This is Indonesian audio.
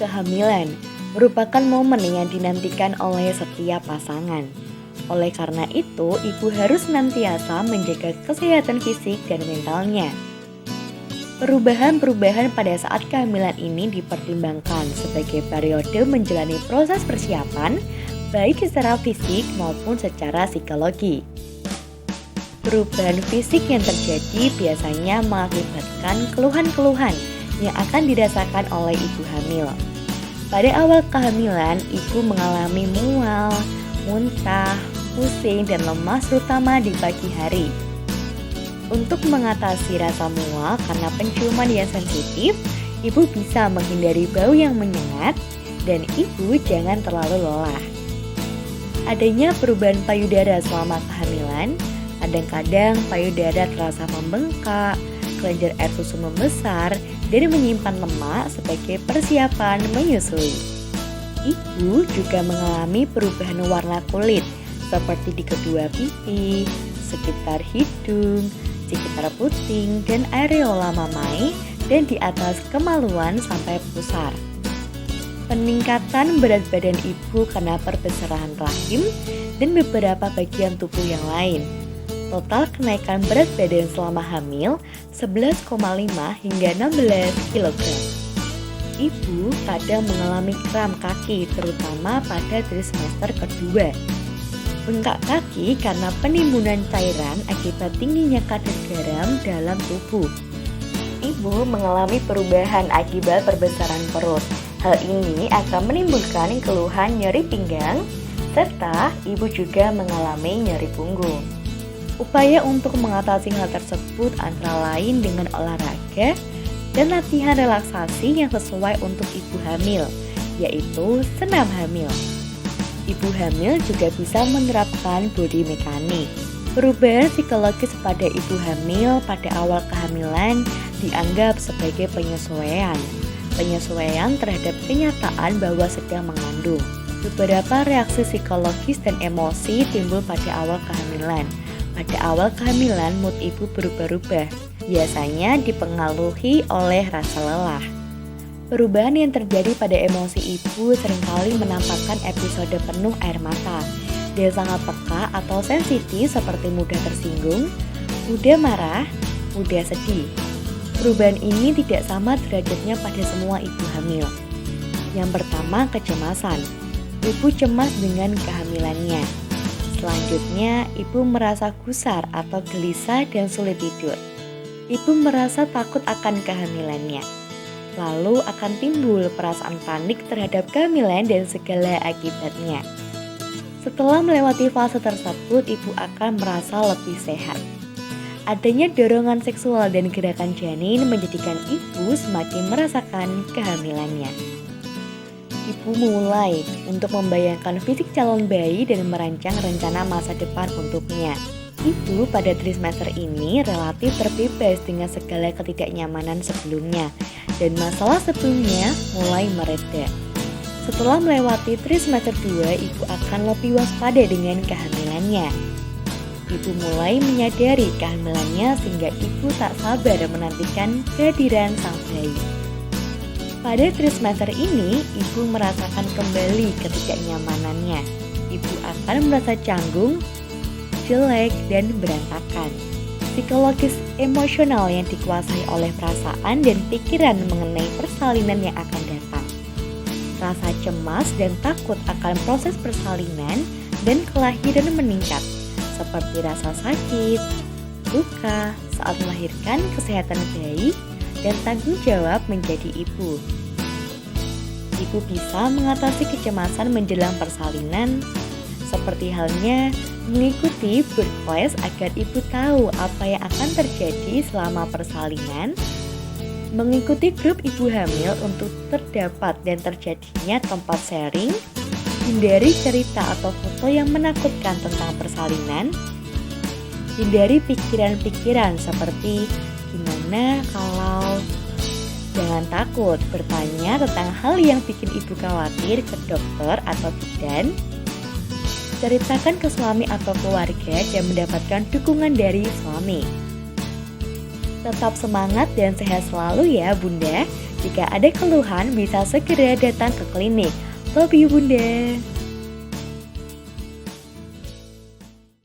kehamilan merupakan momen yang dinantikan oleh setiap pasangan. Oleh karena itu, ibu harus senantiasa menjaga kesehatan fisik dan mentalnya. Perubahan-perubahan pada saat kehamilan ini dipertimbangkan sebagai periode menjalani proses persiapan, baik secara fisik maupun secara psikologi. Perubahan fisik yang terjadi biasanya mengakibatkan keluhan-keluhan yang akan dirasakan oleh ibu hamil. Pada awal kehamilan, ibu mengalami mual, muntah, pusing, dan lemas terutama di pagi hari. Untuk mengatasi rasa mual karena penciuman yang sensitif, ibu bisa menghindari bau yang menyengat dan ibu jangan terlalu lelah. Adanya perubahan payudara selama kehamilan, kadang-kadang payudara terasa membengkak, kelenjar air susu membesar, dan menyimpan lemak sebagai persiapan menyusui. Ibu juga mengalami perubahan warna kulit seperti di kedua pipi, sekitar hidung, sekitar puting, dan areola mamai, dan di atas kemaluan sampai pusar. Peningkatan berat badan ibu karena perbesaran rahim dan beberapa bagian tubuh yang lain. Total kenaikan berat badan selama hamil 11,5 hingga 16 kg. Ibu kadang mengalami kram kaki terutama pada trimester kedua. Bengkak kaki karena penimbunan cairan akibat tingginya kadar garam dalam tubuh. Ibu mengalami perubahan akibat perbesaran perut. Hal ini akan menimbulkan keluhan nyeri pinggang, serta ibu juga mengalami nyeri punggung. Upaya untuk mengatasi hal tersebut antara lain dengan olahraga dan latihan relaksasi yang sesuai untuk ibu hamil, yaitu senam hamil. Ibu hamil juga bisa menerapkan body mekanik. Perubahan psikologis pada ibu hamil pada awal kehamilan dianggap sebagai penyesuaian terhadap kenyataan bahwa sedang mengandung. Beberapa reaksi psikologis dan emosi timbul pada awal kehamilan. Pada awal kehamilan, mood ibu berubah-ubah, biasanya dipengaruhi oleh rasa lelah. Perubahan yang terjadi pada emosi ibu seringkali menampakkan episode penuh air mata. Dia sangat peka atau sensitif seperti mudah tersinggung, mudah marah, mudah sedih. Perubahan ini tidak sama derajatnya pada semua ibu hamil. Yang pertama, kecemasan. Ibu cemas dengan kehamilannya. Selanjutnya, ibu merasa gusar atau gelisah dan sulit tidur. Ibu merasa takut akan kehamilannya. Lalu akan timbul perasaan panik terhadap kehamilan dan segala akibatnya. Setelah melewati fase tersebut, ibu akan merasa lebih sehat. Adanya dorongan seksual dan gerakan janin menjadikan ibu semakin merasakan kehamilannya. Ibu mulai untuk membayangkan fisik calon bayi dan merancang rencana masa depan untuknya. Ibu pada trimester ini relatif terbebas dengan segala ketidaknyamanan sebelumnya dan masalah sebelumnya mulai mereda. Setelah melewati trimester 2, ibu akan lebih waspada dengan kehamilannya. Ibu mulai menyadari kehamilannya sehingga ibu tak sabar menantikan kehadiran sang bayi. Pada trimester ini, ibu merasakan kembali ketidaknyamanannya. Ibu akan merasa canggung, jelek, dan berantakan. Psikologis emosional yang dikuasai oleh perasaan dan pikiran mengenai persalinan yang akan datang. Rasa cemas dan takut akan proses persalinan dan kelahiran meningkat, seperti rasa sakit, duka saat melahirkan, kesehatan bayi, dan tanggung jawab menjadi ibu. Ibu bisa mengatasi kecemasan menjelang persalinan, seperti halnya mengikuti birth quest agar ibu tahu apa yang akan terjadi selama persalinan, mengikuti grup ibu hamil untuk terdapat dan terjadinya tempat sharing, hindari cerita atau foto yang menakutkan tentang persalinan, hindari pikiran-pikiran seperti gimana kalau. Jangan takut bertanya tentang hal yang bikin ibu khawatir ke dokter atau bidan. Ceritakan ke suami atau keluarga dan mendapatkan dukungan dari suami. Tetap semangat dan sehat selalu ya Bunda. Jika ada keluhan bisa segera datang ke klinik. Love you Bunda.